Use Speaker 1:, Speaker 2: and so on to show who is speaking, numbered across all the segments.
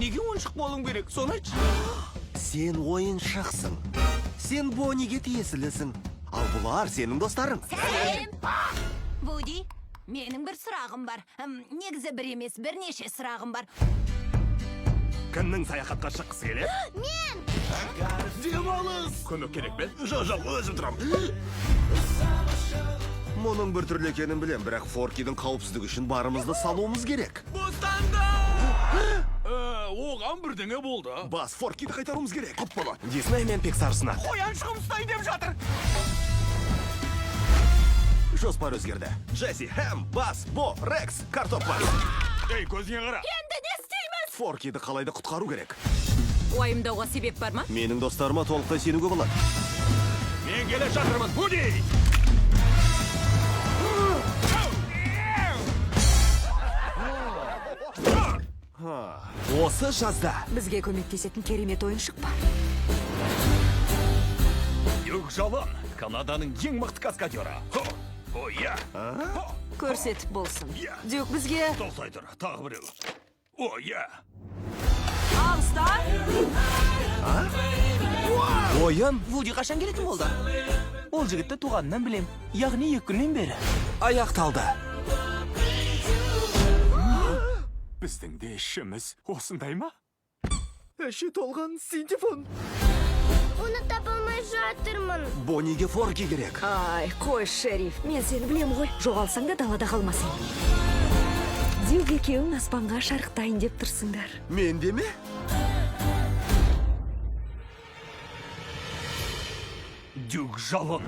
Speaker 1: неге ойыншық болуым керек, соны айтшы.
Speaker 2: Сен ойыншықсың. Сен Бонниге тиесілісің. Ал бұлар сенің достарың.
Speaker 3: Вуди, менің бір сұрағым бар. Негізі бір емес, бірнеше сұрағым бар.
Speaker 2: Кімнің саяхатқа шыққысы келеді?
Speaker 3: Мен!
Speaker 1: Демалыс!
Speaker 2: Көмек керек бе? Жоқ, өзім тұрам. Мұның бір түрлі екенін білем, бірақ Форкидің қауіпсіздігі үшін барымызды салуымыз керек.
Speaker 1: Бостанда! Оған бірдеңе болды.
Speaker 2: Бас, Форкиді қайтаруымыз керек. Құп болады. Дисней мен Пиксарсына.
Speaker 1: Қояншығым ұстайын деп жатыр.
Speaker 2: Жоспар өзгерді. Джесси, Хэм, Бас, Бо, Рекс, Картоп бар.
Speaker 1: Ей, көзіңе қара.
Speaker 3: Енді не істейміз?
Speaker 2: Форкиді қалайды құтқару керек.
Speaker 4: Уайымдауға себеп бар ма?
Speaker 2: Менің достарыма толықтай сенуге болады.
Speaker 1: Мен келе жатырмын, Вуди!
Speaker 2: Осы жазда.
Speaker 4: Бізге көмектесетін керемет ойыншық бар.
Speaker 1: Юг Жалон, Канаданың ең мықты каскадері. О,
Speaker 4: Көрсетіп болсын. Дюк бізге...
Speaker 1: тоқтай тұр, тағы біреу. О,
Speaker 4: Алыстан!
Speaker 2: Ойын?
Speaker 5: Вуди қашан келетін болды? Ол жігітті туғанынан білем. Яғни 2 күннен бері.
Speaker 2: Аяқталды.
Speaker 1: біздің де ішіміз осындай ма?
Speaker 2: Әші толған синтефон.
Speaker 3: Оны табылмай жатырмын.
Speaker 2: Бонниге Форки керек.
Speaker 4: Ай, қой, шериф, мен сені білем ғой. Жоғалсаң да далада қалмасын. Дюк екеуің аспанға шарықтайын деп тұрсыңдар.
Speaker 2: Мен де ме?
Speaker 1: Юг Жалон.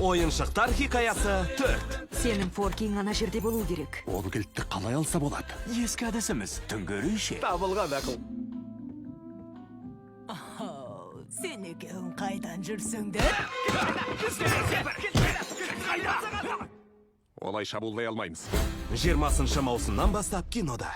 Speaker 2: Ойыншықтар хикаясы 4.
Speaker 4: Сенің Форкиң ана жерде болу керек.
Speaker 1: Ол кілтті қалай алса болады? Ескі әдісіміз, түнгіріше.
Speaker 2: Табылған ақыл.
Speaker 4: Сен екеуің қайдан жүрсіңдер?
Speaker 1: Олай шабуылдай алмаймыз.
Speaker 2: 20 маусымнан бастап кинода.